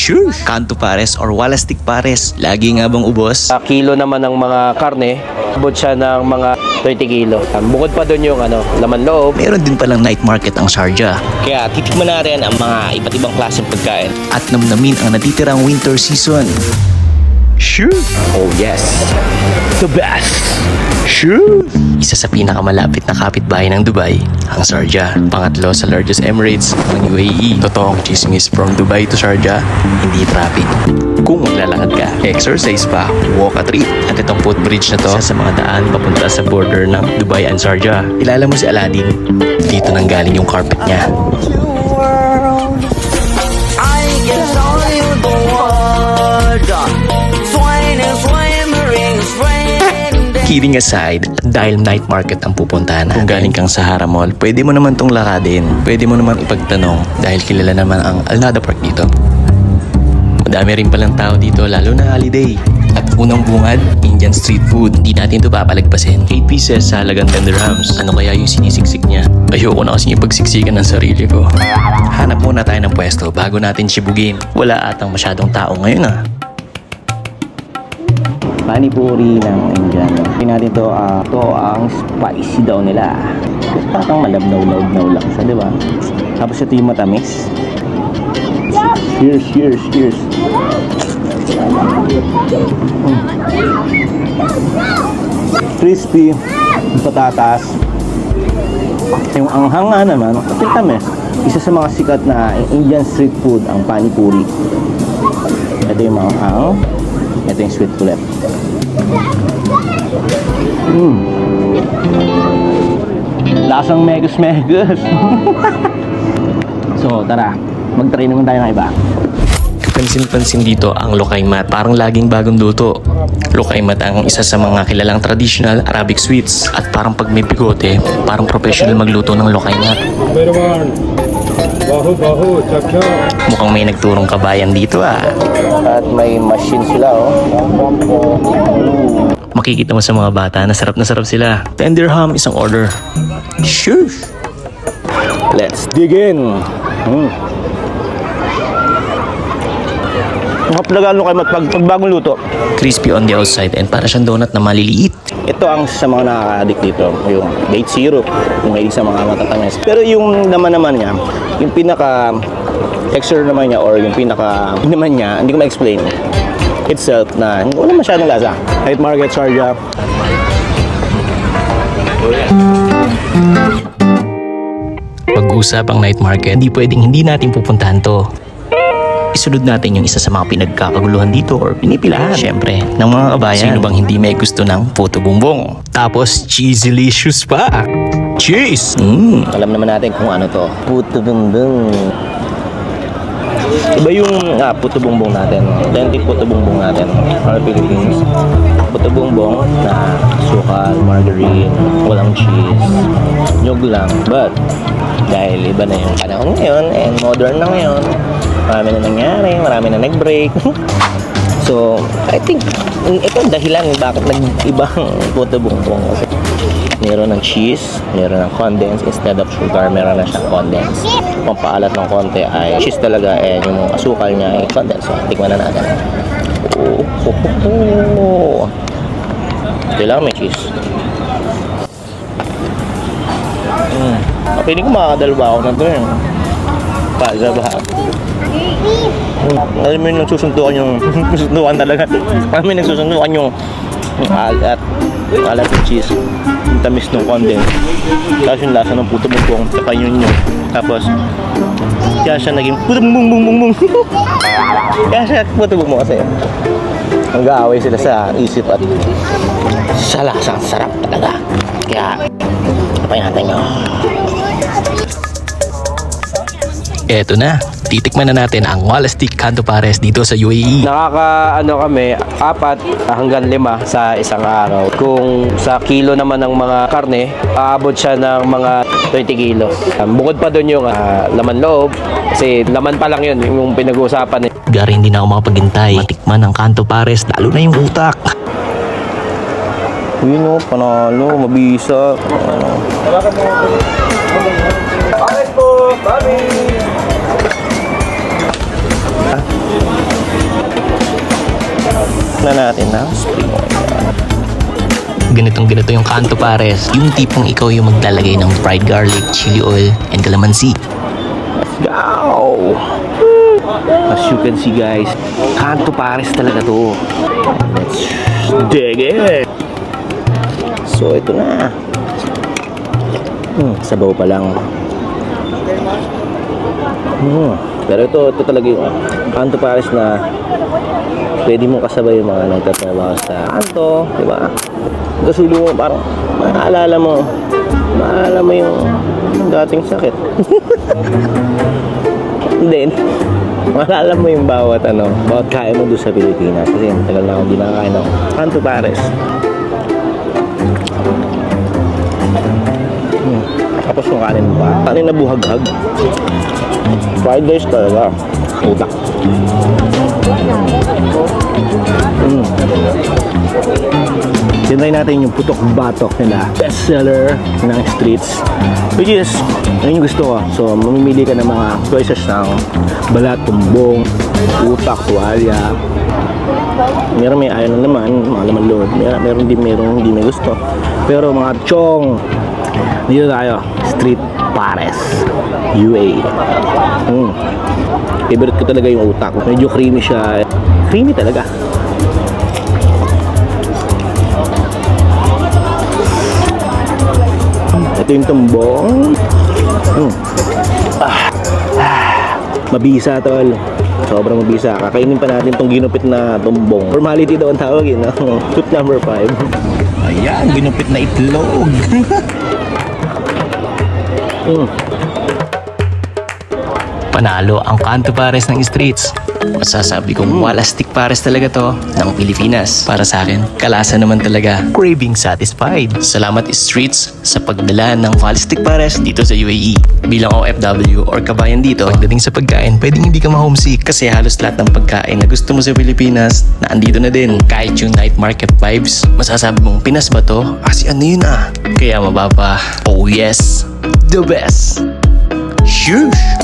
Sure! Kanto pares or wala stick pares. Lagi nga bang ubos? Kilo naman ng mga karne, abot siya ng mga 30 kilo. Bukod pa doon yung laman loob. Meron din palang night market ang Sharjah. Kaya titikman natin ang mga iba't ibang klaseng pagkain. At namnamin ang natitirang winter season. Sure! Oh yes, the best! Sure! Isa sa pinakamalapit na kapitbahay ng Dubai, ang Sharjah. Pangatlo sa largest Emirates ng UAE. Totoong chismis from Dubai to Sharjah, hindi traffic. Kung maglalakad ka, exercise pa, walk a trip. At itong footbridge na to, isa sa mga daan papunta sa border ng Dubai and Sharjah. Kilala mo si Aladdin? Dito nang galing yung carpet niya. Kidding aside, dahil night market ang pupuntahan natin, kung galing kang sa Hara Mall, pwede mo naman tong lakadin. Pwede mo naman ipagtanong dahil kilala naman ang Alnada Park dito. Madami rin palang tao dito, lalo na holiday. At unang bungad, Indian street food. Hindi natin ito papalagpasin. 8 pieces sa halagang 10 dirhams. Ano kaya yung sinisiksik niya? Ayoko na kasi yung pagsiksikan ng sarili ko. Hanap muna tayo ng pwesto bago natin sibugin. Wala atang masyadong tao ngayon ah. Panipuri ng Indian. Tingnan natin ito, ito ang spicy daw nila. Parang malabnaw-labnaw lang siya, di ba? Tapos ito yung matamis. Cheers. Crispy, yung patatas. Yung anghang nga naman, ito tamis. Isa sa mga sikat na Indian street food, ang panipuri. Ito yung anghang. Ito yung sweet ulit. Lasang megus. So, tara. Mag-try naman tayo ng iba. Pansin-pansin dito ang lokay mat. Parang laging bagong luto. Lokay mat ang isa sa mga kilalang traditional Arabic sweets. At parang pag may bigote, parang professional magluto ng lokay mat. Mukhang may nagturong kabayan dito ah. At may machine sila oh. Makikita mo sa mga bata na sarap sila. 10 dirham isang order. Sure. Let's dig in. Mahap na gano'n kayo pag bagong luto. Crispy on the outside and para siyang donut na maliliit. Ito ang sa mga nakaka-addict dito, yung date syrup, yung mahilig sa mga matatamis. Pero yung naman niya, yung pinaka texture naman niya or yung pinaka naman niya, hindi ko ma-explain itself na wala masyadong lasa. Night market, Sharjah. Pag-usap ang night market, hindi pwedeng hindi natin pupuntahan to. Isunod natin yung isa sa mga pinagkakaguluhan dito or pinipilahan. Siyempre, ng mga kabayan. Sino bang hindi may gusto ng puto bumbong? Tapos, cheesylicious pa. Cheese! Alam naman natin kung ano to. Puto bumbong. Iba yung puto bumbong natin. Authentic puto bumbong natin. Para Philippines. Puto bumbong na sukal, margarine, walang cheese. Nyog lang. But, dahil iba na yung panahon ngayon and modern na ngayon, marami na nangyari, marami na nag-break. So, I think ito ang dahilan bakit nag-ibang puto bumbong. Kasi meron ng cheese, meron ng condense instead of sugar, meron na siyang condense. Pampaalat ng konti ay cheese talaga and yung asukal niya ay condense. So, tikman na natin. Kailangan may cheese. Pwede ko makakadalwa ako na ito eh. Paza ba? Alam mo yung nagsusundukan yung susundukan talaga. Alam mo yung nagsusundukan yung alat ng cheese, yung tamis ng condense, tapos yung lasa ng puto bumbong, saka yun. Tapos kaya siya naging puto bumbong. Kaya siya puto bumbong kasi nag-aaway sila sa isip at sa lasa. Sarap talaga. Kaya tapay natin yun. Eto na, titikman na natin ang wala stick kanto pares dito sa UAE. Kami, 4 hanggang 5 sa isang araw. Kung sa kilo naman ng mga karne, aabot siya ng mga 30 kilo. Bukod pa doon yung laman loob, kasi laman pa lang yun, yung pinag-uusapan. Gari hindi na ako makapaghintay. Matikman ang kanto pares, lalo na yung utak. Yun o, panalo, mabisa. Pares po, mami! na natin na spring onion. Ganito yung kanto pares. Yung tipong ikaw yung maglalagay ng fried garlic, chili oil, and calamansi. Let's go! As you can see guys, kanto pares talaga to. Let's dig it! So ito na. Sabaw pa lang. Pero ito talaga yung kanto pares na pwede mo kasabay yung mga nagtatrabaho sa kanto, di ba? Kasi mo parang maalala mo yung dating sakit. Then, maalala mo yung bawat kain mo doon sa Pilipinas. Kasi tagal na akong di nakakain ng kanto pares. Tapos yung kanin pa. Kanin na buhaghag. Fried rice talaga. Utak. Tinry natin yung putok batok nila. Bestseller ng streets. Which is, yun yung gusto ko. So, mamimili ka ng mga choices ng balat, tumbong, utak, tuwalya. Meron may ayaw na naman, mga laman loob. Meron hindi may gusto. Pero mga chong, dito tayo, street pares, UA. Favorite ko talaga yung utak. Medyo creamy siya. Creamy talaga. Ito yung tumbong. Mabisa tol. Sobrang mabisa. Kakainin pa natin itong ginupit na tumbong. Formality daw ang tawag yun. Tip number 5. Ayan, ginupit na itlog. Panalo ang kanto pares ng streets. Masasabi kong walastik pares talaga to ng Pilipinas. Para sa akin, kalasa naman talaga. Craving satisfied. Salamat streets sa pagdala ng walastik pares dito sa UAE. Bilang OFW or kabayan dito, pagdating sa pagkain, pwedeng hindi ka ma-homesick kasi halos lahat ng pagkain na gusto mo sa Pilipinas na andito na din. Kahit yung night market vibes, masasabi mong Pinas ba to? Kasi ano yun ah. Kaya mababa. Oh yes, the best. Shush!